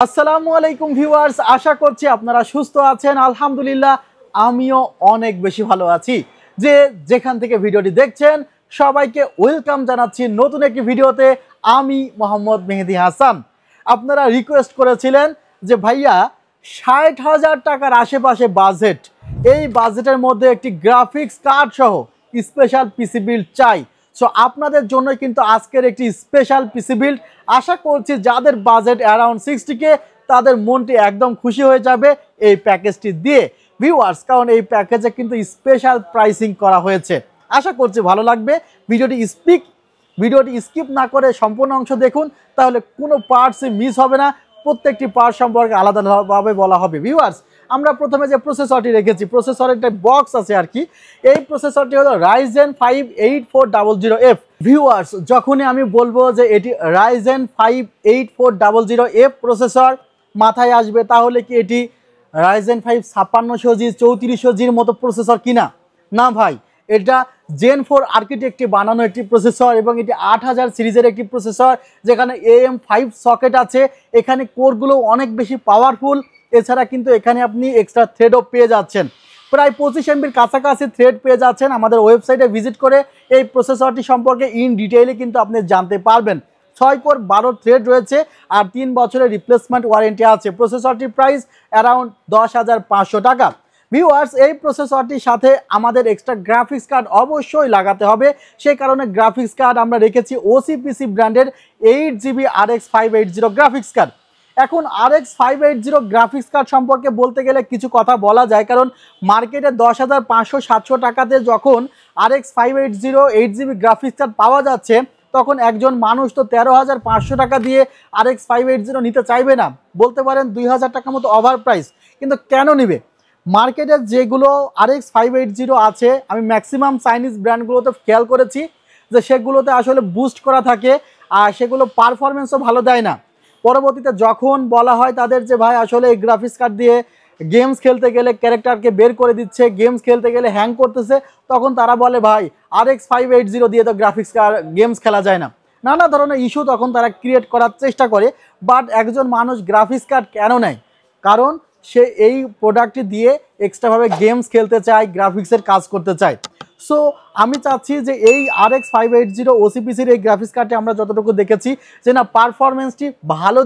আসসালামু আলাইকুম ভিউয়ার্স, আশা করছি আপনারা সুস্থ আছেন। আলহামদুলিল্লাহ আমিও অনেক বেশি ভালো আছি। যেখান থেকে ভিডিওটি দেখছেন সবাইকে ওয়েলকাম জানাচ্ছি নতুন একটি ভিডিওতে। আমি মোহাম্মদ মেহেদি হাসান। আপনারা রিকোয়েস্ট করেছিলেন যে ভাইয়া ৬০,০০০ টাকার আশেপাশে বাজেট, এই বাজেটের মধ্যে একটি গ্রাফিক্স কার্ড সহ স্পেশাল পিসি বিল্ড চাই। সো আপনাদের জন্য কিন্তু আজকের একটি স্পেশাল পিসি বিল্ড। আশা করছি যাদের বাজেট অ্যারাউন্ড 60K তাদের মনটি একদম খুশি হয়ে যাবে এই প্যাকেজটি দিয়ে ভিউয়ার্স, কারণ এই প্যাকেজে কিন্তু স্পেশাল প্রাইসিং করা হয়েছে। আশা করছি ভালো লাগবে। ভিডিওটি স্কিপ না করে সম্পূর্ণ অংশ দেখুন, তাহলে কোনো পার্টসই মিস হবে না। প্রত্যেকটি পার্ট সম্পর্কে আলাদাভাবে বলা হবে। ভিউয়ার্স, আমরা প্রথমে যে প্রসেসরটি রেখেছি, প্রসেসরের একটা বক্স আছে আর কি। এই প্রসেসরটি হলো Ryzen 5 8400F। ভিউয়ার্স, যখনই আমি বলবো যে এটি Ryzen 5 8400F প্রসেসর মাথায় আসবে, তাহলে কি এটি Ryzen 5 5600G 3400Gর মতো প্রসেসর কিনা? না ভাই, এটা Gen 4 আর্কিটেক্টে বানানো একটি প্রসেসর এবং এটি 8000 সিরিজের একটি প্রসেসর, যেখানে AM5 সকেট আছে। এখানে কোরগুলো অনেক বেশি পাওয়ারফুল। এছাড়া কিন্তু এখানে আপনি এক্সট্রা থ্রেডও পেয়ে যাচ্ছেন, প্রায় 25 MBর কাছাকাছি থ্রেড পেয়ে যাচ্ছেন। আমাদের ওয়েবসাইটে ভিজিট করে এই প্রসেসরটি সম্পর্কে ইন ডিটেইলে কিন্তু আপনি জানতে পারবেন। 6 কোর 12 থ্রেড রয়েছে আর 3 বছরের রিপ্লেসমেন্ট ওয়ারেন্টি আছে। প্রসেসরটির প্রাইস অ্যারাউন্ড 10,500 টাকা। ভিউয়ার্স, এই প্রসেসরটির সাথে আমাদের এক্সট্রা গ্রাফিক্স কার্ড অবশ্যই লাগাতে হবে। সেই কারণে গ্রাফিক্স কার্ড আমরা রেখেছি OCPC ব্র্যান্ডের 8GB RX 580 গ্রাফিক্স কার্ড। এখন RX 580 গ্রাফিক্স কার্ড সম্পর্কে বলতে গেলে কিছু কথা বলা যায়, কারণ মার্কেটে 10,500-700 টাকাতে যখন RX 580 8GB গ্রাফিক্স কার্ড পাওয়া যাচ্ছে, তখন একজন মানুষ তো 13,500 টাকা দিয়ে RX 580 নিতে চাইবে না। বলতে পারেন 2,000 টাকা মতো ওভার প্রাইস। কিন্তু কেন নিবে? মার্কেটে যেগুলো RX 580 আছে, আমি ম্যাক্সিমাম চাইনিজ ব্র্যান্ডগুলোতে খেয়াল করেছি যে সেগুলোতে আসলে বুস্ট করা থাকে আর সেগুলো পারফরমেন্সও ভালো দেয় না। পরবর্তীতে যখন বলা হয় তাদের যে ভাই আসলে এই গ্রাফিক্স কার্ড দিয়ে গেমস খেলতে গেলে ক্যারেক্টারকে বের করে দিচ্ছে, গেমস খেলতে গেলে হ্যাং করতেছে, তখন তারা বলে ভাই RX 580 দিয়ে তো গ্রাফিক্স কার্ড গেমস খেলা যায় না। নানা ধরনের ইস্যু তখন তারা ক্রিয়েট করার চেষ্টা করে। বাট একজন মানুষ গ্রাফিক্স কার্ড কেন নেয়? কারণ সে এই প্রোডাক্টটি দিয়ে এক্সট্রাভাবে গেমস খেলতে চায়, গ্রাফিক্সের কাজ করতে চায়। সো আমি চাচ্ছি যে এই RX 580 OCPCর এই গ্রাফিক্স কার্ডটি আমরা যতটুকু দেখেছি যে না, পারফরমেন্সটি ভালো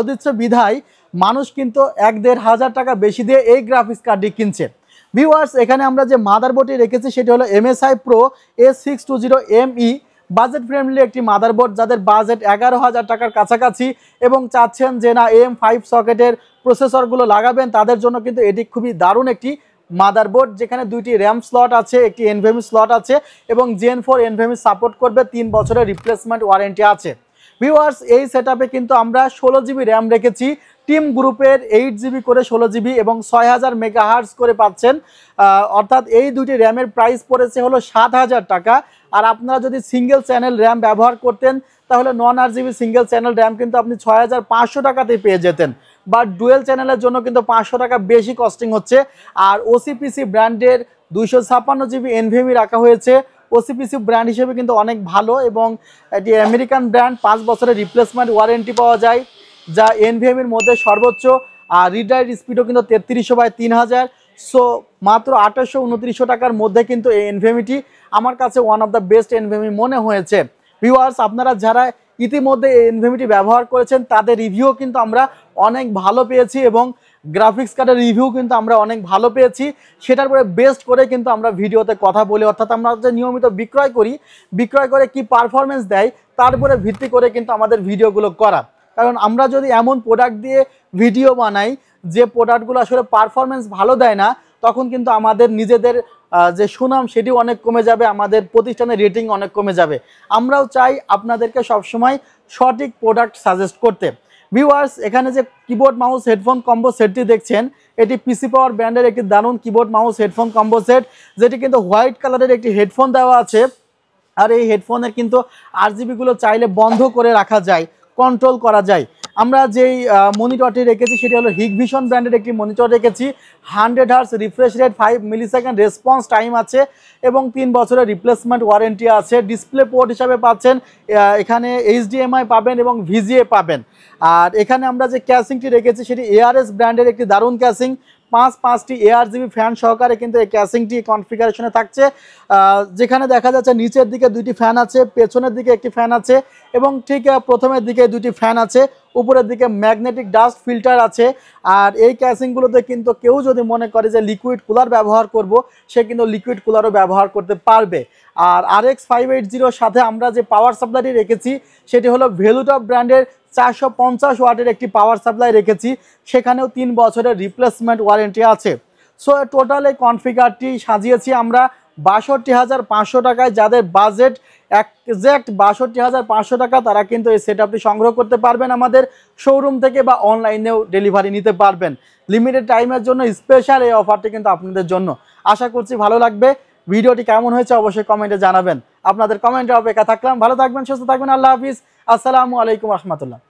দিচ্ছে বিধায় মানুষ কিন্তু 1-1.5 টাকা বেশি দিয়ে এই গ্রাফিক্স কার্ডটি কিনছে। ভিউয়ার্স, এখানে আমরা যে মাদারবোর্ডটি রেখেছি সেটি হলো MSI Pro A620ME। Budget friendly একটি মাদারবোর্ড। যাদের বাজেট 11,000 টাকার কাছাকাছি এবং চাচ্ছেন যে না AM5 সকেটের প্রসেসরগুলো লাগাবেন, তাদের জন্য কিন্তু এটি খুবই দারুণ একটি মাদারবোর্ড, যেখানে 2টি র্যাম স্লট আছে, একটি NVMe স্লট আছে এবং Gen 4 NVMe সাপোর্ট করবে। 3 বছরের রিপ্লেসমেন্ট ওয়ারেন্টি আছে। ভিউয়ার্স, এই সেটআপে কিন্তু আমরা 16GB র্যাম রেখেছি। টিম গ্রুপের 8GB করে 16GB এবং 6000 মেগাহার্টজ করে পাচ্ছেন। অর্থাৎ এই দুটি র্যামের প্রাইস পড়েছে হলো 7,000 টাকা। আর আপনারা যদি সিঙ্গেল চ্যানেল র্যাম ব্যবহার করতেন, তাহলে 9RGB সিঙ্গেল চ্যানেল র্যাম কিন্তু আপনি 6,500 টাকাতেই পেয়ে যেতেন। বাট ডুয়েল চ্যানেলের জন্য কিন্তু 500 টাকা বেশি কস্টিং হচ্ছে। আর OCPC ব্র্যান্ডের 256GB NVMe রাখা হয়েছে। OCPC ব্র্যান্ড হিসেবে কিন্তু অনেক ভালো এবং এটি আমেরিকান ব্র্যান্ড। 5 বছরের রিপ্লেসমেন্ট ওয়ারেন্টি পাওয়া যায়, যা NVMeর মধ্যে সর্বোচ্চ। আর রিড রাইট স্পিডও কিন্তু 3300/3000। সো মাত্র 2800-2900 টাকার মধ্যে কিন্তু এই NVMeটি আমার কাছে one of the best NVMe মনে হয়েছে। ভিউয়ার্স, আপনারা যারা ইতিমধ্যে এই NVMeটি ব্যবহার করেছেন তাদের রিভিউ কিন্তু আমরা অনেক ভালো পেয়েছি এবং গ্রাফিক্স কার্ডের রিভিউ কিন্তু আমরা অনেক ভালো পেয়েছি। সেটার পরে বেস্ট করে কিন্তু আমরা ভিডিওতে কথা বলি, অর্থাৎ আমরা যে নিয়মিত বিক্রয় করে কি পারফরমেন্স দেয় তার উপরে ভিত্তি করে কিন্তু আমাদের ভিডিওগুলো করা। কারণ আমরা যদি এমন প্রোডাক্ট দিয়ে ভিডিও বানাই যে প্রোডাক্টগুলো আসলে পারফরমেন্স ভালো দেয় না, তখন কিন্তু আমাদের নিজেদের যে সুনাম সেটিও অনেক কমে যাবে, আমাদের প্রতিষ্ঠানের রেটিং অনেক কমে যাবে। আমরাও চাই আপনাদেরকে সবসময় সঠিক প্রোডাক্ট সাজেস্ট করতে। ভিউয়ার্স, এখানে যে কিবোর্ড মাউস হেডফোন কম্বো সেটটি দেখছেন, এটি পিসি পাওয়ার ব্র্যান্ডের একটি দারুণ keyboard mouse headphone combo set, যেটি কিন্তু হোয়াইট কালারের একটি হেডফোন দেওয়া আছে। আর এই হেডফোনের কিন্তু RGBগুলো চাইলে বন্ধ করে রাখা যায়, কন্ট্রোল করা যায়। আমরা যেই মনিটরটি রেখেছি সেটি হলো হিগভিশন ব্র্যান্ডের একটি মনিটর রেখেছি। 100 hertz refresh rate, 5 millisecond response time আছে এবং 3 বছরের রিপ্লেসমেন্ট ওয়ারেন্টি আছে। ডিসপ্লে পোর্ট হিসাবে পাচ্ছেন এখানে HDMI পাবেন এবং VGA পাবেন। আর এখানে আমরা যে ক্যাসিংটি রেখেছি সেটি ARS ব্র্যান্ডের একটি দারুণ ক্যাসিং। 5টি ARGB ফ্যান সহকারে কিন্তু এই ক্যাসিংটি কনফিগারেশনে থাকছে। যেখানে দেখা যাচ্ছে নিচের দিকে 2টি ফ্যান আছে, পেছনের দিকে একটি ফ্যান আছে এবং ঠিক প্রথমের দিকে 2টি ফ্যান আছে, উপরের দিকে ম্যাগনেটিক ডাস্ট ফিল্টার আছে। আর এই ক্যাসিংগুলোতে কিন্তু কেউ যদি মনে করে যে লিকুইড কুলার ব্যবহার করব, সে কিন্তু লিকুইড কুলারও ব্যবহার করতে পারবে। আর RX 580 সাথে আমরা যে পাওয়ার সাপ্লাইটি রেখেছি সেটি হলো ভ্যালুটপ ব্র্যান্ডের 450 ওয়াটের একটি পাওয়ার সাপ্লাই রেখেছি, সেখানেও 3 বছরের রিপ্লেসমেন্ট ওয়ারেন্টি আছে। সো টোটাল এই কনফিগারটি সাজিয়েছি আমরা ৬২,৫০০ টাকায়। যাদের বাজেট একজ্যাক্ট ৬২,৫০০ টাকা, তারা কিন্তু এই সেটআপটি সংগ্রহ করতে পারবেন আমাদের শোরুম থেকে বা অনলাইনেও ডেলিভারি নিতে পারবেন। লিমিটেড টাইমের জন্য স্পেশাল এই অফারটি কিন্তু আপনাদের জন্য। আশা করছি ভালো লাগবে। ভিডিওটি কেমন হয়েছে অবশ্যই কমেন্টে জানাবেন। আপনাদের কমেন্টে অপেক্ষা থাকলাম। ভালো থাকবেন, সুস্থ থাকবেন। আল্লাহ হাফিজ। আসসালামু আলাইকুম রহমতুল্লাহ।